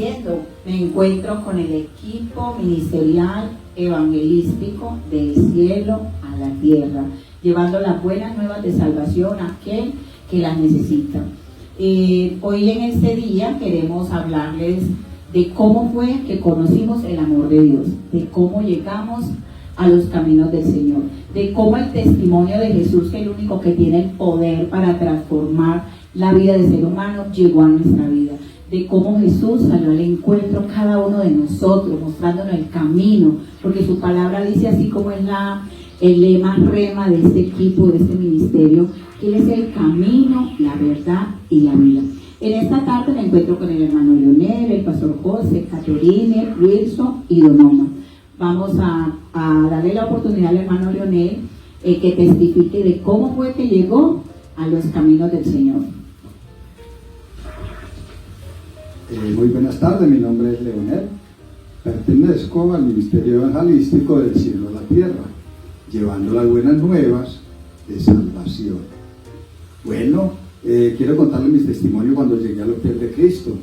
leyendo, me encuentro con el equipo ministerial evangelístico del cielo a la tierra, llevando las buenas nuevas de salvación a aquel que las necesita. Hoy en este día queremos hablarles de cómo fue que conocimos el amor de Dios, de cómo llegamos a los caminos del Señor, de cómo el testimonio de Jesús, que es el único que tiene el poder para transformar la vida del ser humano, llegó a nuestra vida, de cómo Jesús salió al encuentro cada uno de nosotros, mostrándonos el camino, porque su palabra dice, así como es el lema rema de este equipo, de este ministerio, que Él es el camino, la verdad y la vida. En esta tarde me encuentro con el hermano Leonel, el pastor José, Caterine, Wilson y Donoma. Vamos a darle la oportunidad al hermano Leonel que testifique de cómo fue que llegó a los caminos del Señor. Muy buenas tardes, mi nombre es Leonel. Pertenezco al Ministerio Evangelístico del Cielo a la Tierra, llevando las buenas nuevas de salvación. Bueno, quiero contarles mi testimonio cuando llegué a los pies de Cristo.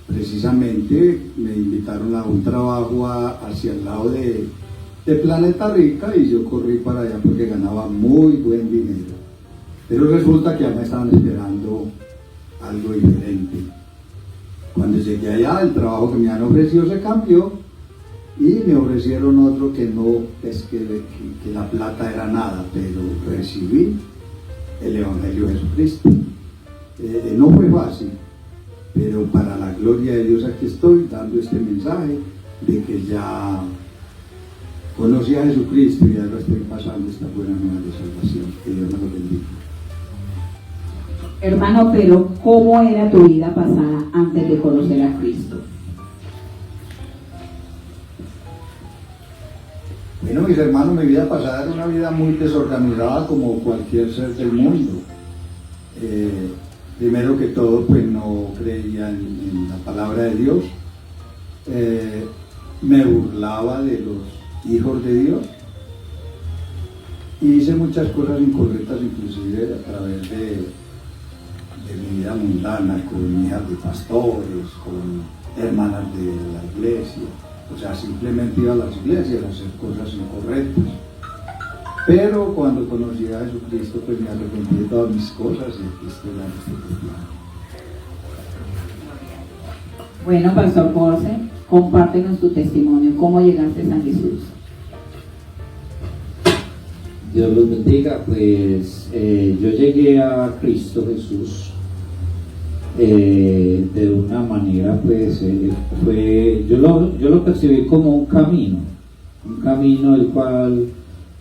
Precisamente me invitaron a un trabajo hacia el lado de Planeta Rica y yo corrí para allá porque ganaba muy buen dinero. Pero resulta que ya me estaban esperando algo diferente. Cuando llegué allá, el trabajo que me han ofrecido se cambió y me ofrecieron otro que no, es que la plata era nada, pero recibí el Evangelio de Jesucristo. No fue fácil, pero para la gloria de Dios aquí estoy dando este mensaje de que ya conocí a Jesucristo y ahora estoy pasando esta buena nueva de salvación. Que Dios me lo bendiga. Hermano, pero ¿cómo era tu vida pasada antes de conocer a Cristo? Bueno, mis hermanos, mi vida pasada era una vida muy desorganizada como cualquier ser del mundo. Primero que todo, pues no creía en la palabra de Dios. Me burlaba de los hijos de Dios. Y hice muchas cosas incorrectas, inclusive a través de mi vida mundana, con hijas de pastores, con hermanas de la iglesia. O sea, simplemente iba a las iglesias a hacer cosas incorrectas. Pero cuando conocí a Jesucristo, pues me arrepentí de todas mis cosas y aquí estoy en este testimonio. Bueno, pastor José, compártenos tu testimonio, ¿cómo llegaste a Jesús? Dios los bendiga. Pues yo llegué a Cristo Jesús de una manera, pues yo lo percibí como un camino el cual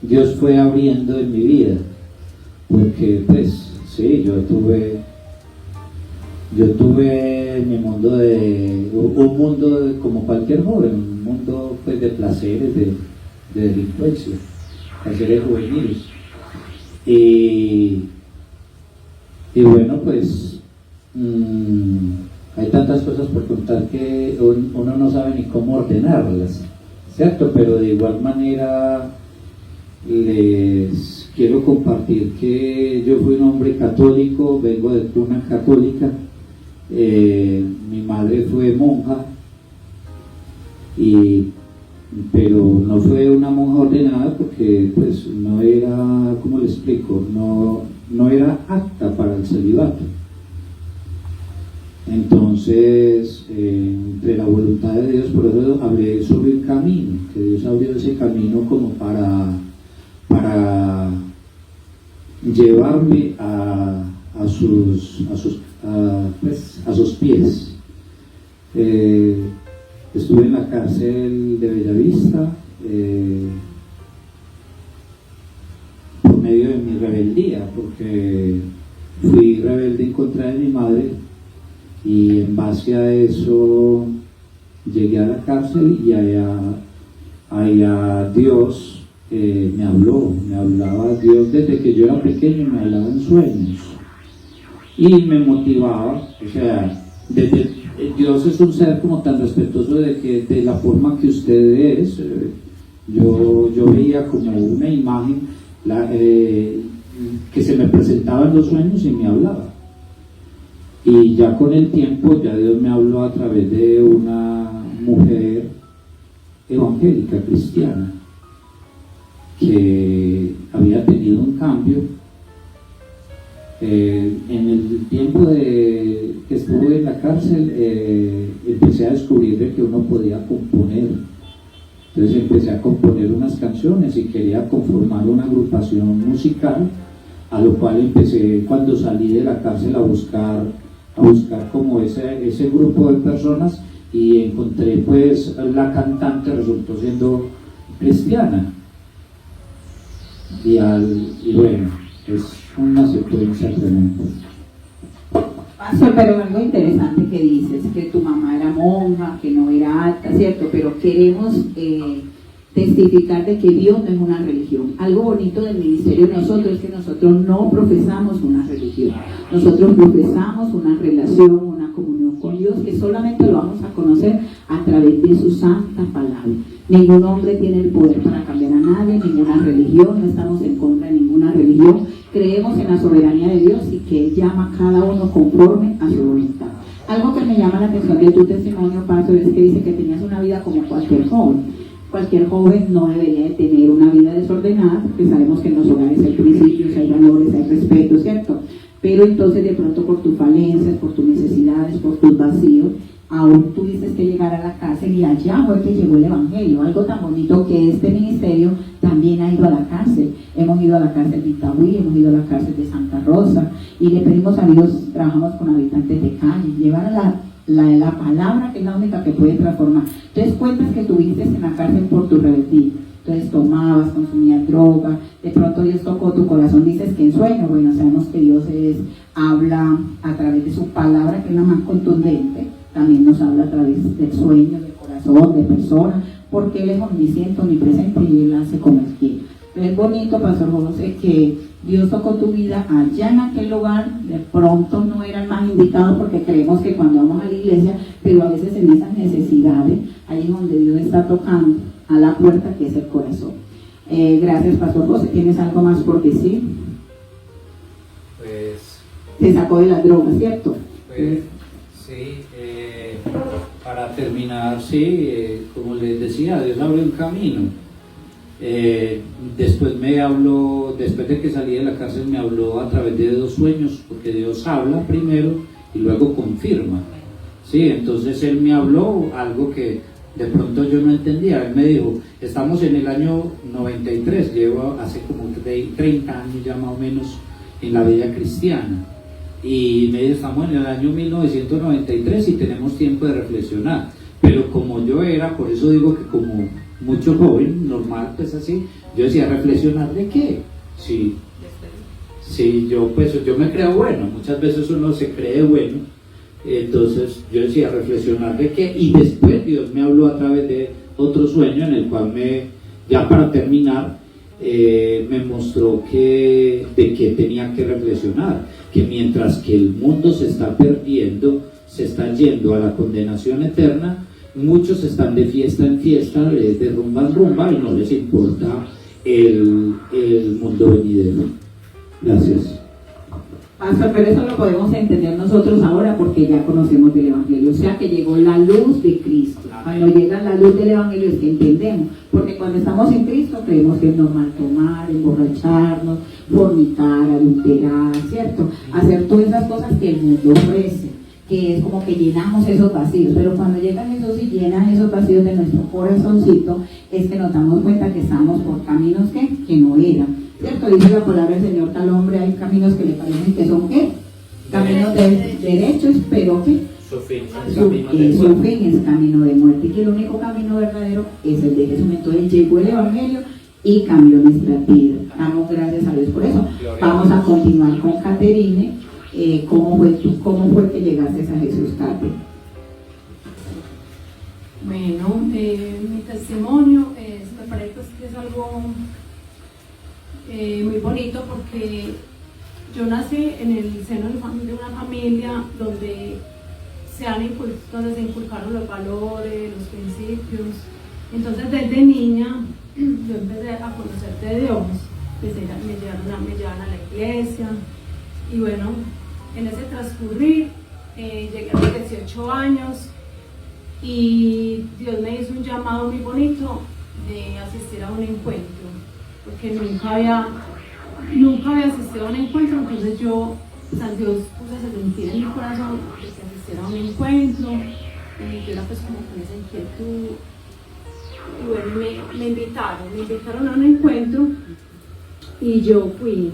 Dios fue abriendo en mi vida, porque pues sí, yo tuve en mi mundo un mundo como cualquier joven, un mundo pues de placeres, de delincuencia, placeres juveniles, y bueno, pues hay tantas cosas por contar que uno no sabe ni cómo ordenarlas, ¿cierto? Pero de igual manera les quiero compartir que yo fui un hombre católico, vengo de cuna católica, mi madre fue monja, pero no fue una monja ordenada porque pues no era, ¿cómo le explico? No era apta para el celibato. Entonces, entre la voluntad de Dios, por eso hablé sobre el camino, que Dios abrió ese camino como para llevarme a sus pies. Estuve en la cárcel de Bellavista por medio de mi rebeldía, porque fui rebelde en contra de mi madre. Y en base a eso llegué a la cárcel y allá Dios me hablaba Dios desde que yo era pequeño, me hablaba en sueños y me motivaba. O sea, Dios es un ser como tan respetuoso de la forma que usted es. Yo veía como una imagen que se me presentaba en los sueños y me hablaba. Y ya con el tiempo, ya Dios me habló a través de una mujer evangélica cristiana que había tenido un cambio. En el tiempo que estuve en la cárcel, empecé a descubrir de que uno podía componer. Entonces empecé a componer unas canciones y quería conformar una agrupación musical, a lo cual empecé, cuando salí de la cárcel, a buscar como ese grupo de personas, y encontré, pues, la cantante resultó siendo cristiana. Y bueno, es una secuencia tremenda. Pastor, pero algo interesante que dices, que tu mamá era monja, que no era alta, ¿cierto? Pero queremos testificar de que Dios no es una religión. Algo bonito del ministerio de nosotros es que nosotros no profesamos una religión. Nosotros profesamos una relación, una comunión con Dios, que solamente lo vamos a conocer a través de su santa palabra. Ningún hombre tiene el poder para cambiar a nadie, ninguna religión, no estamos en contra de ninguna religión. Creemos en la soberanía de Dios y que Él llama a cada uno conforme a su voluntad. Algo que me llama la atención de tu testimonio, Pastor, es que dice que tenías una vida como cualquier joven. Cualquier joven no debería de tener una vida desordenada, porque sabemos que en los hogares hay principios, hay valores, hay respeto, ¿cierto? Pero entonces de pronto por tus falencias, por tus necesidades, por tus vacíos, aún tuviste que llegar a la cárcel, y allá fue que llegó el Evangelio. Algo tan bonito que este ministerio también ha ido a la cárcel. Hemos ido a la cárcel de Itagüí, hemos ido a la cárcel de Santa Rosa, y le pedimos a Dios, trabajamos con habitantes de calle, llevar a la palabra, que es la única que puede transformar. Entonces cuentas que tuviste en la cárcel por tu rebeldía. Entonces tomabas, consumías droga, de pronto Dios tocó tu corazón, dices que en sueño. Bueno, sabemos que Dios habla a través de su palabra, que es la más contundente. También nos habla a través del sueño, del corazón, de personas, porque Él es omnisciente, omnipresente, y Él hace como Él quiere. Pero es bonito, Pastor José, que Dios tocó tu vida allá en aquel lugar. De pronto no era el más indicado, porque creemos que cuando vamos a la iglesia, pero a veces en esas necesidades, ahí es donde Dios está tocando a la puerta, que es el corazón. Gracias, Pastor José. ¿Tienes algo más por decir? Pues... Te sacó de las drogas, ¿cierto? Pues sí, para terminar, sí, como les decía, Dios abrió un camino. Después me habló, después de que salí de la cárcel, me habló a través de 2 sueños, porque Dios habla primero y luego confirma. Sí, entonces Él me habló algo que de pronto yo no entendía. Él me dijo, estamos en el año 93, llevo hace como 30 años ya más o menos en la vida cristiana. Y me dijo, estamos en el año 1993 y tenemos tiempo de reflexionar. Pero como yo era, por eso digo que como mucho joven, normal, pues así, yo decía, ¿reflexionar de qué? Sí, yo me creo bueno, muchas veces uno se cree bueno, entonces yo decía, ¿reflexionar de qué? Y después Dios me habló a través de otro sueño, en el cual ya para terminar, me mostró de qué tenía que reflexionar, que mientras que el mundo se está perdiendo, se está yendo a la condenación eterna, muchos están de fiesta en fiesta, de rumba en rumba, y no les importa el mundo venidero. Gracias. Pastor, pero eso lo podemos entender nosotros ahora, porque ya conocemos del Evangelio. O sea que llegó la luz de Cristo. Cuando llega la luz del Evangelio es que entendemos, porque cuando estamos en Cristo creemos que es normal tomar, emborracharnos, fornicar, adulterar, ¿cierto? Hacer todas esas cosas que el mundo ofrece, que es como que llenamos esos vacíos. Pero cuando llega Jesús y llena esos vacíos de nuestro corazoncito, es que nos damos cuenta que estamos por caminos que no eran, ¿cierto? Dice la palabra del Señor, tal hombre, hay caminos que le parecen que son ¿qué? Caminos derechos, pero que su fin es camino de muerte, y que el único camino verdadero es el de Jesús. Entonces llegó el Evangelio y cambió nuestra vida. Damos gracias a Dios por eso. Vamos a continuar con Caterine. ¿Cómo fue que llegaste a Jesús, Cate? Bueno, mi testimonio me parece que es algo muy bonito, porque yo nací en el seno de una familia donde se inculcaron los valores, los principios. Entonces desde niña yo empecé a conocer de Dios, me llevaron a la iglesia, y bueno, en ese transcurrir llegué a los 18 años y Dios me hizo un llamado muy bonito de asistir a un encuentro, porque nunca había asistido a un encuentro. Entonces yo, o sea, Dios puso ese sentir en mi corazón de que asistiera a un encuentro, y yo era pues como con esa inquietud. Y bueno, me invitaron a un encuentro y yo fui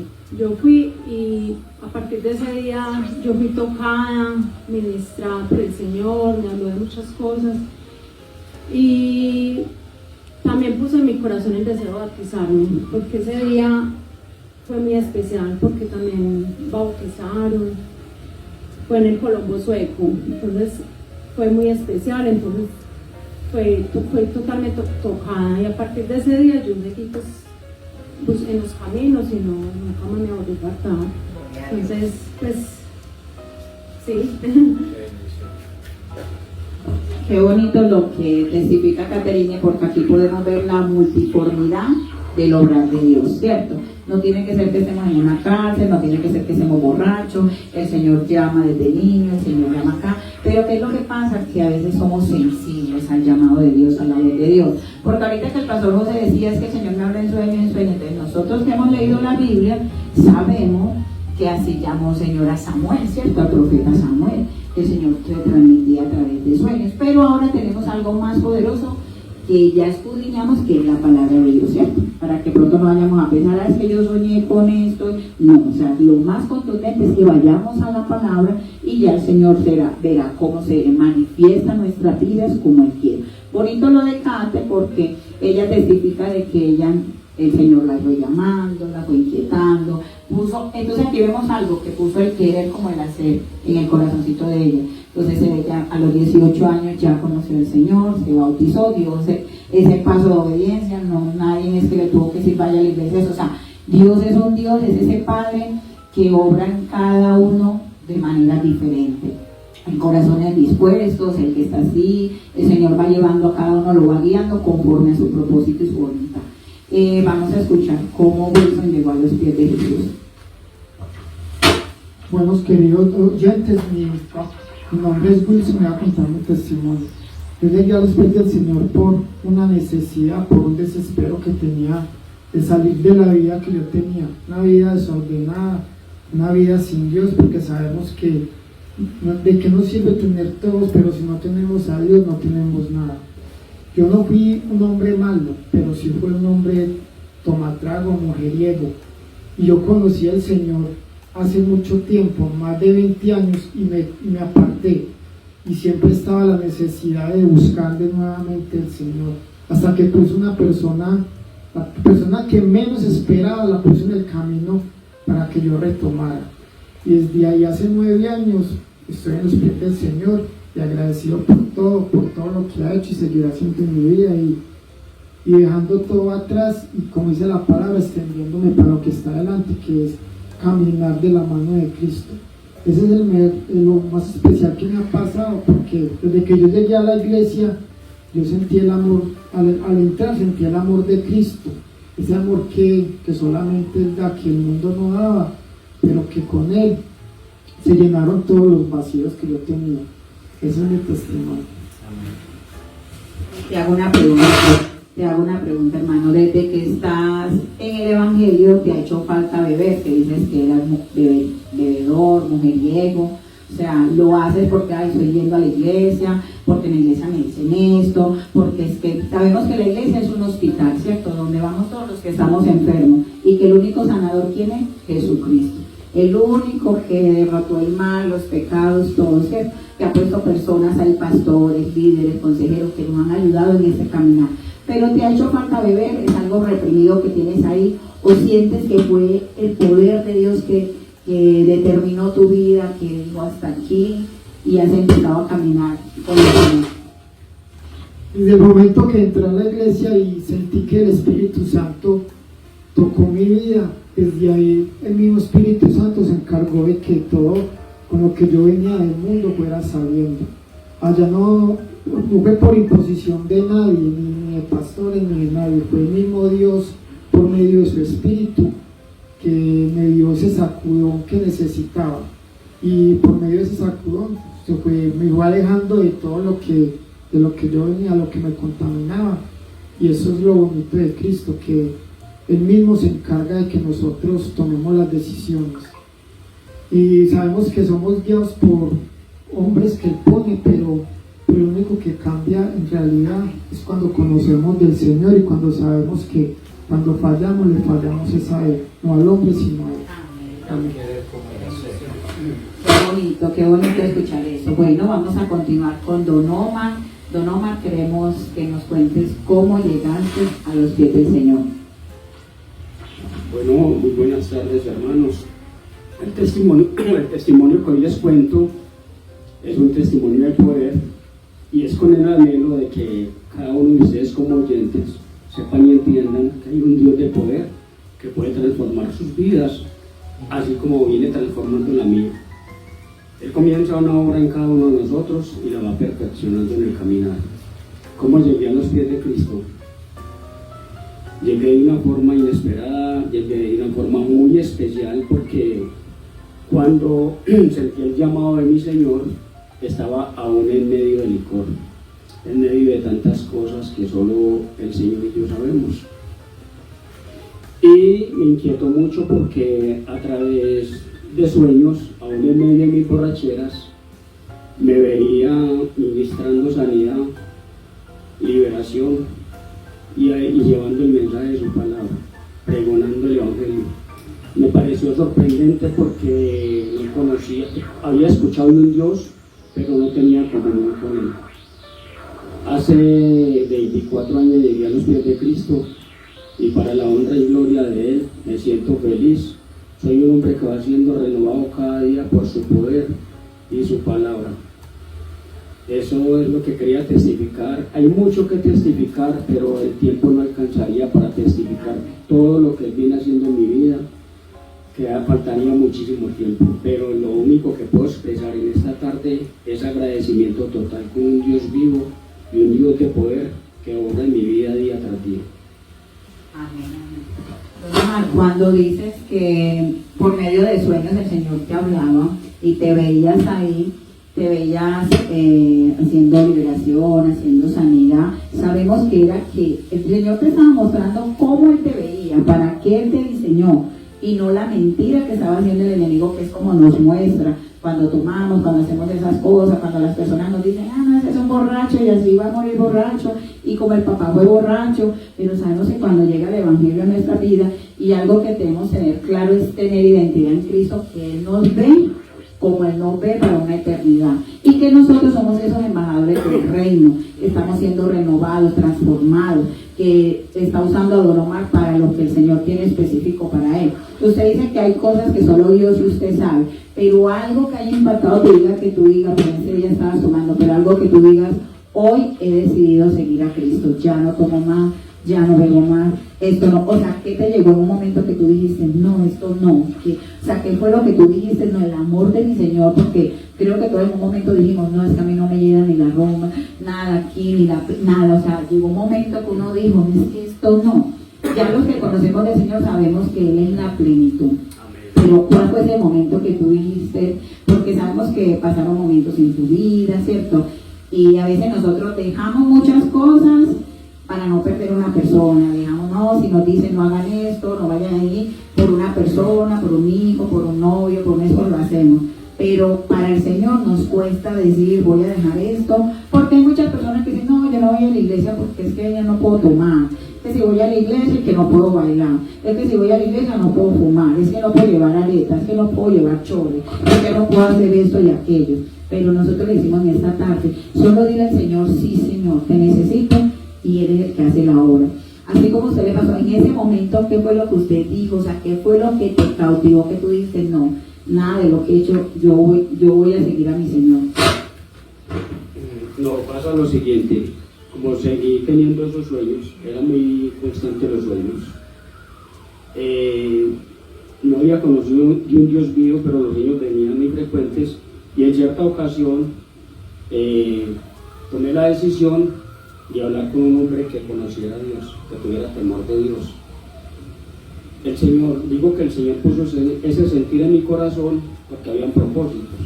y a partir de ese día yo fui tocada, ministrada por el Señor, me habló de muchas cosas y también puse en mi corazón el deseo de bautizarme, porque ese día fue muy especial, porque también bautizaron, fue en el Colombo Sueco, entonces fue muy especial, entonces fue totalmente tocada, y a partir de ese día yo seguí pues en los caminos y nunca más me volví a apartar. Entonces, pues, sí. Qué bonito lo que testifica Caterine, porque aquí podemos ver la multiformidad del obrar de Dios, ¿cierto? No tiene que ser que estemos en una cárcel, no tiene que ser que estemos borrachos, el Señor llama desde niño, el Señor llama acá, pero ¿qué es lo que pasa? Que a veces somos sensibles al llamado de Dios, a la voz de Dios, porque ahorita que el pastor José decía es que el Señor me habla en sueño, entonces nosotros que hemos leído la Biblia, sabemos que así llamó Señor a Samuel, ¿cierto? Al profeta Samuel, el Señor se transmitía a través de sueños, pero ahora tenemos algo más poderoso que ya escudriñamos, que es la palabra de Dios, ¿cierto? Para que pronto no vayamos a pensar, es que yo soñé con esto. No, o sea, lo más contundente es que vayamos a la palabra y ya el Señor verá cómo se manifiesta nuestras vidas como Él quiere. Bonito lo de Kate, porque ella testifica de que el Señor la fue llamando, la fue inquietando, entonces aquí vemos algo que puso el querer como el hacer en el corazoncito de ella. Entonces ella a los 18 años ya conoció al Señor, se bautizó, dio ese paso de obediencia, no nadie es que le tuvo que decir vaya a la iglesia, o sea, Dios es un Dios, es ese Padre que obra en cada uno de manera diferente, en corazones dispuestos, el que está así, el Señor va llevando a cada uno, lo va guiando conforme a su propósito y su voluntad. Vamos a escuchar cómo Wilson llegó a los pies de Jesús. Buenos queridos oyentes, mi nombre es Wilson, me voy a contar mi testimonio. Yo llegué a los pies del Señor por una necesidad, por un desespero que tenía de salir de la vida que yo tenía, una vida desordenada, una vida sin Dios, porque sabemos que de qué nos sirve tener todos, pero si no tenemos a Dios no tenemos nada. Yo no fui un hombre malo, pero sí fui un hombre tomatrago, mujeriego, y yo conocí al Señor hace mucho tiempo, más de 20 años, y me aparté, y siempre estaba la necesidad de buscar de nuevamente al Señor, hasta que puse la persona que menos esperaba, la puse en el camino para que yo retomara, y desde ahí hace 9 años estoy en los pies del Señor, y agradecido por todo lo que ha hecho y seguirá haciendo en mi vida, y dejando todo atrás, y como dice la palabra, extendiéndome para lo que está adelante, que es caminar de la mano de Cristo. Ese es lo más especial que me ha pasado, porque desde que yo llegué a la iglesia, yo sentí el amor, al entrar sentí el amor de Cristo, ese amor que solamente Él da, que el mundo no daba, pero que con Él se llenaron todos los vacíos que yo tenía. Ese es mi testimonio. Te hago una pregunta, hermano. Desde que estás en el Evangelio, ¿te ha hecho falta beber? Que dices que eras bebedor, mujeriego. O sea, lo haces porque estoy yendo a la iglesia, porque en la iglesia me dicen esto, porque es que sabemos que la iglesia es un hospital, ¿cierto? Donde vamos todos los que estamos enfermos, y que el único sanador, ¿quién es? Jesucristo. El único que derrotó el mal, los pecados, todo, ¿cierto? Que ha puesto personas ahí, pastores, líderes, consejeros, que nos han ayudado en este caminar. Pero ¿te ha hecho falta beber? ¿Es algo reprimido que tienes ahí? ¿O sientes que fue el poder de Dios que determinó tu vida, que dijo hasta aquí, y has empezado a caminar con el Señor? Desde el momento que entré a la iglesia y sentí que el Espíritu Santo tocó mi vida, desde ahí el mismo Espíritu Santo se encargó de que todo con lo que yo venía del mundo fuera sabiendo. Allá no fue por imposición de nadie, ni de pastores, ni de nadie, fue el mismo Dios por medio de su Espíritu que me dio ese sacudón que necesitaba, y por medio de ese sacudón me fue alejando de todo de lo que yo venía, lo que me contaminaba. Y eso es lo bonito de Cristo, que Él mismo se encarga de que nosotros tomemos las decisiones. Y sabemos que somos guiados por hombres que Él pone, pero lo único que cambia en realidad es cuando conocemos del Señor y cuando sabemos que cuando fallamos, le fallamos es a Él, no al hombre, sino a Él. Amén. Qué bonito escuchar eso. Bueno, vamos a continuar con Don Omar. Don Omar, queremos que nos cuentes cómo llegaste a los pies del Señor. Bueno, muy buenas tardes, hermanos. El testimonio que hoy les cuento es un testimonio de poder y es con el anhelo de que cada uno de ustedes como oyentes sepan y entiendan que hay un Dios de poder que puede transformar sus vidas, así como viene transformando la mía. Él comienza una obra en cada uno de nosotros y la va perfeccionando en el caminar. ¿Cómo llegué a los pies de Cristo? Llegué de una forma inesperada, llegué de una forma muy especial, porque cuando sentí el llamado de mi Señor, estaba aún en medio del licor, en medio de tantas cosas que solo el Señor y yo sabemos. Y me inquietó mucho porque a través de sueños, aún en medio de mis borracheras, me veía ministrando sanidad, liberación y llevando el mensaje de su palabra, pregonando el Evangelio. Me pareció sorprendente porque no conocía, había escuchado de un Dios, pero no tenía comunión con Él. Hace 24 años llegué a los pies de Cristo y para la honra y gloria de Él me siento feliz. Soy un hombre que va siendo renovado cada día por su poder y su palabra. Eso es lo que quería testificar. Hay mucho que testificar, pero el tiempo no alcanzaría para testificar todo lo que Él viene haciendo en mi vida, que faltaría muchísimo tiempo. Pero lo único que puedo expresar en esta tarde es agradecimiento total con un Dios vivo y un Dios de poder que obra en mi vida día tras día. Amén. Omar, cuando dices que por medio de sueños el Señor te hablaba y te veías ahí, te veías haciendo liberación, haciendo sanidad, sabemos que era que el Señor te estaba mostrando cómo Él te veía, para qué Él te diseñó, y no la mentira que estaba haciendo el enemigo, que es como nos muestra cuando tomamos, cuando hacemos esas cosas, cuando las personas nos dicen, no, ese es un borracho y así va a morir borracho, y como el papá fue borracho. Pero sabemos que cuando llega el Evangelio a nuestra vida, y algo que debemos tener claro es tener identidad en Cristo, que Él nos ve como Él nos ve para una eternidad, y que nosotros somos esos embajadores del reino, estamos siendo renovados, transformados, que está usando a Don Omar para lo que el Señor tiene específico para él. Usted dice que hay cosas que solo Dios y usted sabe, pero algo que haya impactado tu vida, que tú digas, pero ese día estabas tomando, pero algo que tú digas, hoy he decidido seguir a Cristo, ya no tomo más, ya no bebo más, esto no. O sea, ¿qué te llegó en un momento que tú dijiste, no, esto no? O sea, ¿qué fue lo que tú dijiste? No, el amor de mi Señor, porque creo que todos en un momento dijimos, no, es que a mí no me llega ni la Roma, nada aquí, ni nada. O sea, llegó un momento que uno dijo, es que esto no. Ya los que conocemos del Señor sabemos que Él es la plenitud. Pero ¿cuál fue ese momento que tú dijiste? Porque sabemos que pasaron momentos en tu vida, ¿cierto? Y a veces nosotros dejamos muchas cosas para no perder una persona, dejamos, no, si nos dicen no hagan esto, no vayan ahí, por una persona, por un hijo, por un novio, por un esposo, lo hacemos. Pero para el Señor nos cuesta decir, voy a dejar esto, porque hay muchas personas que dicen, no, yo no voy a la iglesia porque es que ya no puedo tomar, es que si voy a la iglesia es que no puedo bailar, es que si voy a la iglesia no puedo fumar, es que no puedo llevar aretas, es que no puedo llevar chores, es que no puedo hacer esto y aquello. Pero nosotros le decimos en esta tarde, solo dile al Señor, sí Señor, te necesito, y Él es el que hace la obra. Así como usted le pasó en ese momento, ¿qué fue lo que usted dijo? O sea, ¿qué fue lo que te cautivó, que tú dijiste, no, nada de lo que he hecho, yo voy a seguir a mi Señor? No, pasa lo siguiente, como seguí teniendo esos sueños, era muy constante los sueños. No había conocido de un Dios vivo, pero los sueños venían muy frecuentes, y en cierta ocasión tomé la decisión de hablar con un hombre que conociera a Dios, que tuviera temor de Dios. El Señor, digo que el Señor puso ese sentir en mi corazón porque habían propósitos.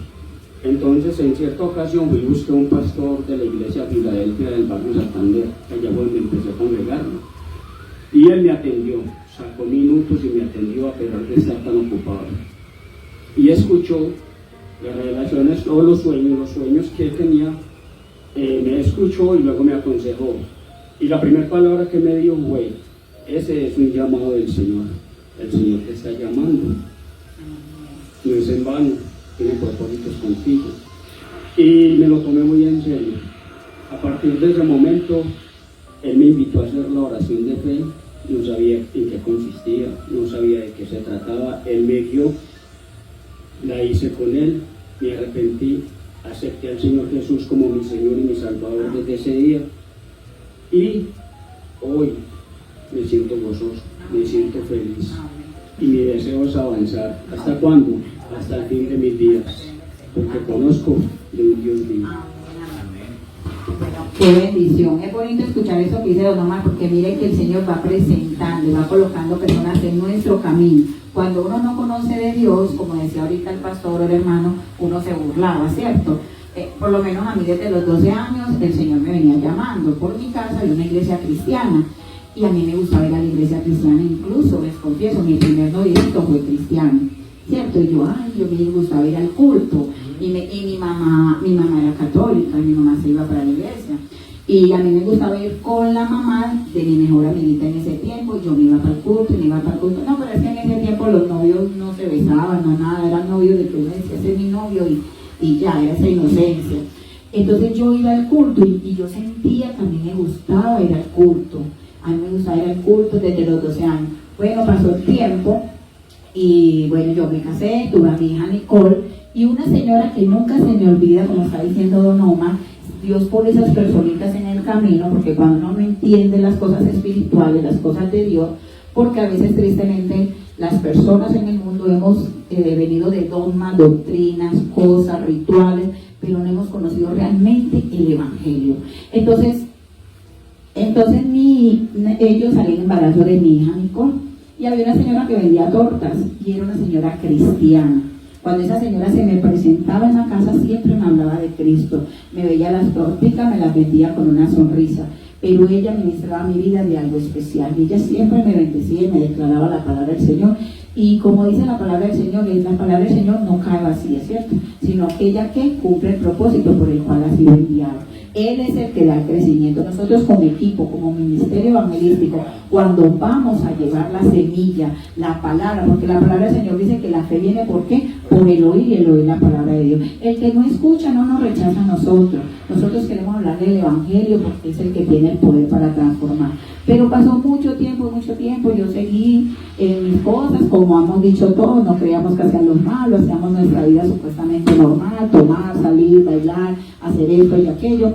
Entonces, en cierta ocasión fui y busqué a un pastor de la iglesia Filadelfia del barrio Santander, allá fue donde empecé a congregarme. Y él me atendió, sacó minutos y me atendió a pesar de estar tan ocupado. Y escuchó las revelaciones, todos los sueños que él tenía, me escuchó y luego me aconsejó. Y la primera palabra que me dio fue: ese es un llamado del Señor, el Señor te está llamando, no es en vano, tiene propósitos contigo. Y me lo tomé muy en serio. A partir de ese momento, él me invitó a hacer la oración de fe. No sabía en qué consistía, no sabía de qué se trataba. Él me guió, la hice con él, me arrepentí, acepté al Señor Jesús como mi Señor y mi Salvador desde ese día. Y hoy me siento gozoso, me siento feliz. Y mi deseo es avanzar. ¿Hasta cuándo? Hasta el fin de mis días, porque conozco de un Dios vivo. Qué bendición. Es bonito escuchar eso que dice don Omar, porque mire que el Señor va presentando, va colocando personas en nuestro camino. Cuando uno no conoce de Dios, como decía ahorita el pastor o el hermano, uno se burlaba, ¿cierto? Por lo menos a mí desde los 12 años el Señor me venía llamando. Por mi casa hay una iglesia cristiana y a mí me gustaba ir a la iglesia cristiana. Incluso les confieso, mi primer noviazgo fue cristiano, ¿cierto? Y yo me gustaba ir al culto. Y mi mamá era católica, mi mamá se iba para la iglesia. Y a mí me gustaba ir con la mamá de mi mejor amiguita en ese tiempo. Yo me iba para el culto y me iba para el culto. No, pero es que en ese tiempo los novios no se besaban, no nada, eran novios de que uno decía, ese es mi novio y ya, era esa inocencia. Entonces yo iba al culto y yo sentía que a mí me gustaba ir al culto. A mí me gustaba ir al culto desde los 12 años. Bueno, pasó el tiempo y bueno, yo me casé, tuve a mi hija Nicole. Y una señora que nunca se me olvida, como está diciendo don Omar, Dios pone esas personitas en el camino, porque cuando uno no entiende las cosas espirituales, las cosas de Dios, porque a veces tristemente las personas en el mundo hemos venido de dogmas, doctrinas, cosas, rituales, pero no hemos conocido realmente el Evangelio. Entonces ellos salían en embarazo de mi hija Nicole, y había una señora que vendía tortas, y era una señora cristiana. Cuando esa señora se me presentaba en la casa, siempre me hablaba de Cristo. Me veía las tortitas, me las vendía con una sonrisa. Pero ella ministraba mi vida de algo especial. Y ella siempre me bendecía y me declaraba la palabra del Señor. Y como dice la palabra del Señor, la palabra del Señor no cae vacía, ¿cierto? Sino aquella que cumple el propósito por el cual ha sido enviado. Él es el que da el crecimiento. Nosotros como equipo, como ministerio evangelístico, cuando vamos a llevar la semilla, la palabra, porque la palabra del Señor dice que la fe viene ¿por qué? Por el oír y el oír la palabra de Dios. El que no escucha no nos rechaza a nosotros. Nosotros queremos hablar del Evangelio porque es el que tiene el poder para transformar. Pero pasó mucho tiempo, yo seguí en mis cosas, como hemos dicho todos, no creíamos que hacían los malos, hacíamos nuestra vida supuestamente normal, tomar, salir, bailar, hacer esto y aquello.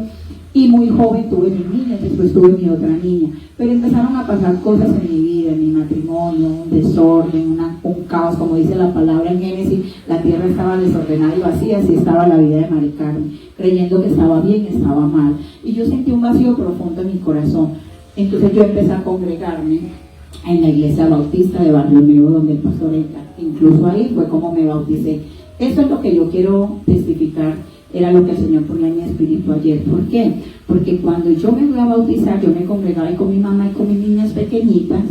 Y muy joven tuve mis niñas, después tuve mi otra niña. Pero empezaron a pasar cosas en mi vida, en mi matrimonio, un desorden, un caos, como dice la palabra en Génesis, la tierra estaba desordenada y vacía, así estaba la vida de Mari Carmen, creyendo que estaba bien, estaba mal. Y yo sentí un vacío profundo en mi corazón. Entonces yo empecé a congregarme en la iglesia bautista de Barrio Nuevo, donde el pastor Edgar, incluso ahí fue como me bauticé. Eso es lo que yo quiero testificar, era lo que el Señor ponía en mi espíritu ayer. ¿Por qué? Porque cuando yo me fui a bautizar, yo me congregaba ahí con mi mamá y con mis niñas pequeñitas,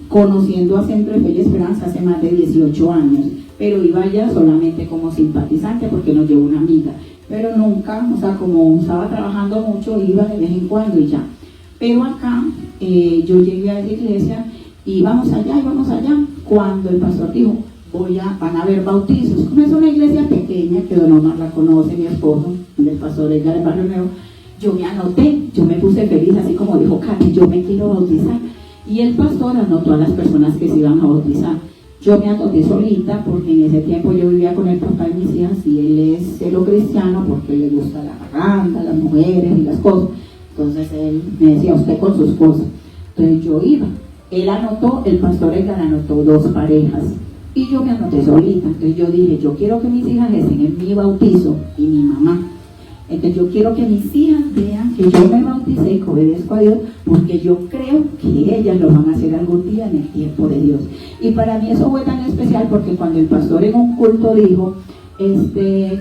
conociendo a Siempre Fe y Esperanza hace más de 18 años, pero iba allá solamente como simpatizante porque nos llevó una amiga, pero nunca, o sea, como estaba trabajando mucho, iba de vez en cuando y ya. Pero acá yo llegué a la iglesia y vamos allá, cuando el pastor dijo, van a haber bautizos. Como es una iglesia pequeña, que don Omar la conoce, mi esposo, el pastor Edgar del Barrio Nuevo, yo me anoté, yo me puse feliz, así como dijo Katy, yo me quiero bautizar. Y el pastor anotó a las personas que se iban a bautizar. Yo me anoté solita porque en ese tiempo yo vivía con el papá de mis hijas y él es cero cristiano porque le gusta la parranda, las mujeres y las cosas. Entonces él me decía, usted con sus cosas. Entonces yo iba. Él anotó, el pastor Edgar anotó 2 parejas y yo me anoté solita. Entonces yo dije, yo quiero que mis hijas estén en mi bautizo y mi mamá. Entonces yo quiero que mis hijas vean que yo me bauticé y que obedezco a Dios, porque yo creo que ellas lo van a hacer algún día en el tiempo de Dios. Y para mí eso fue tan especial porque cuando el pastor en un culto dijo,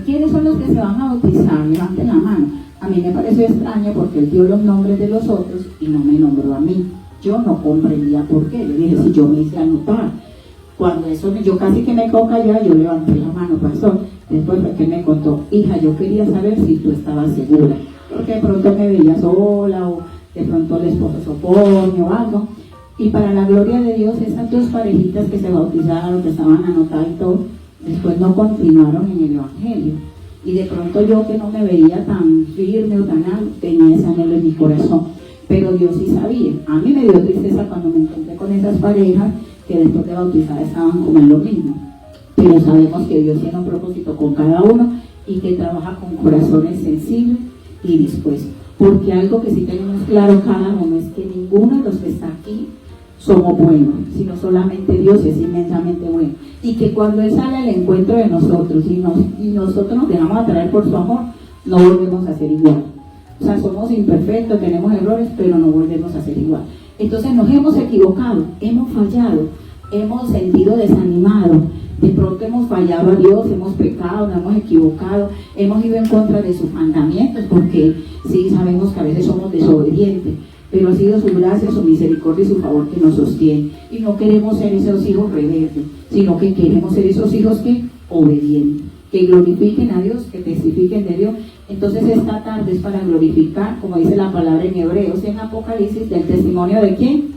¿quiénes son los que se van a bautizar? Levanten la mano. A mí me pareció extraño porque él dio los nombres de los otros y no me nombró a mí. Yo no comprendía por qué. Le dije, si yo me hice anotar. Cuando eso, yo casi que me quedo callada, yo levanté la mano, pastor. Después fue que me contó, hija, yo quería saber si tú estabas segura. Porque de pronto me veía sola o de pronto el esposo se opone o algo. Y para la gloria de Dios, esas dos parejitas que se bautizaron, que estaban anotadas y todo, después no continuaron en el Evangelio. Y de pronto yo, que no me veía tan firme o tan alto, tenía ese anhelo en mi corazón. Pero Dios sí sabía. A mí me dio tristeza cuando me encontré con esas parejas que después de bautizar estaban como en lo mismo. Pero sabemos que Dios tiene un propósito con cada uno y que trabaja con corazones sensibles y dispuestos. Porque algo que sí tenemos claro cada uno es que ninguno de los que está aquí somos buenos, sino solamente Dios es inmensamente bueno. Y que cuando Él sale al encuentro de nosotros y nosotros nos dejamos atraer por su amor, no volvemos a ser igual. O sea, somos imperfectos, tenemos errores, pero no volvemos a ser igual. Entonces nos hemos equivocado, hemos fallado, hemos sentido desanimado, de pronto hemos fallado a Dios, hemos pecado, nos hemos equivocado, hemos ido en contra de sus mandamientos, porque sí sabemos que a veces somos desobedientes, pero ha sido su gracia, su misericordia y su favor que nos sostiene. Y no queremos ser esos hijos rebeldes, sino que queremos ser esos hijos que obedientes, que glorifiquen a Dios, que testifiquen de Dios. Entonces esta tarde es para glorificar, como dice la palabra en Hebreos, en Apocalipsis, del testimonio de ¿quién?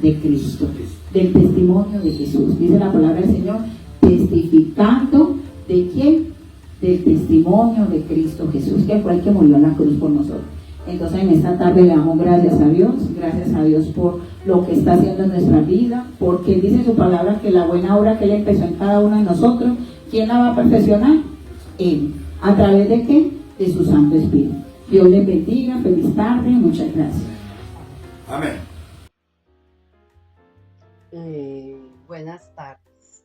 De Cristo, del testimonio de Jesús. Dice la palabra del Señor, testificando ¿de quién? Del testimonio de Cristo Jesús, que fue el que murió en la cruz por nosotros. Entonces en esta tarde le damos gracias a Dios por lo que está haciendo en nuestra vida, porque dice su palabra que la buena obra que Él empezó en cada uno de nosotros, ¿quién la va a perfeccionar? Él. ¿A través de qué? De su Santo Espíritu. Dios les bendiga, feliz tarde, muchas gracias. Amén. Buenas tardes,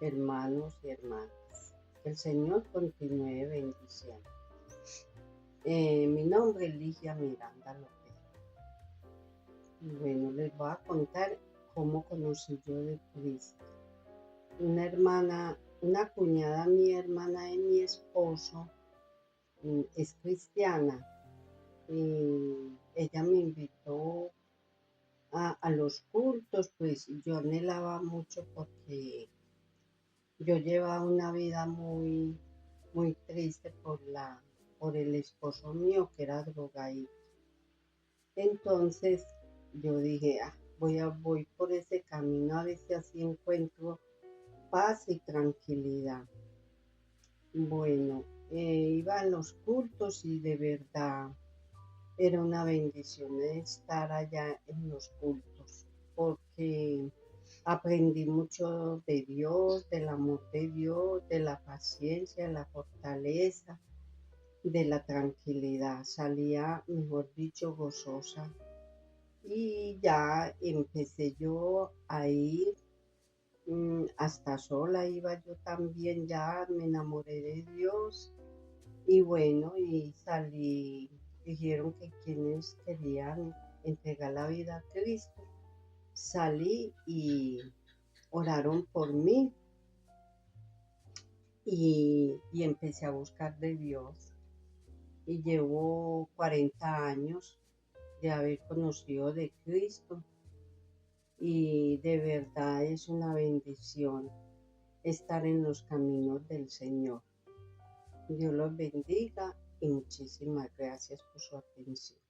hermanos y hermanas. Que el Señor continúe bendiciendo. Mi nombre es Ligia Miranda López. Bueno, les voy a contar cómo conocí yo de Cristo. Una cuñada mía, hermana de mi esposo, es cristiana y ella me invitó a los cultos, pues yo anhelaba mucho porque yo llevaba una vida muy, muy triste por el esposo mío que era drogadicto. Entonces yo dije, voy por ese camino a ver si así encuentro paz y tranquilidad. Bueno, iba a los cultos y de verdad era una bendición estar allá en los cultos, porque aprendí mucho de Dios, del amor de Dios, de la paciencia, de la fortaleza, de la tranquilidad. Salía, mejor dicho, gozosa. Y ya empecé yo a ir, hasta sola iba yo también, ya me enamoré de Dios. Y bueno, y salí, dijeron que quienes querían entregar la vida a Cristo. Salí y oraron por mí y empecé a buscar de Dios. Y llevo 40 años de haber conocido de Cristo y de verdad es una bendición estar en los caminos del Señor. Dios los bendiga y muchísimas gracias por su atención.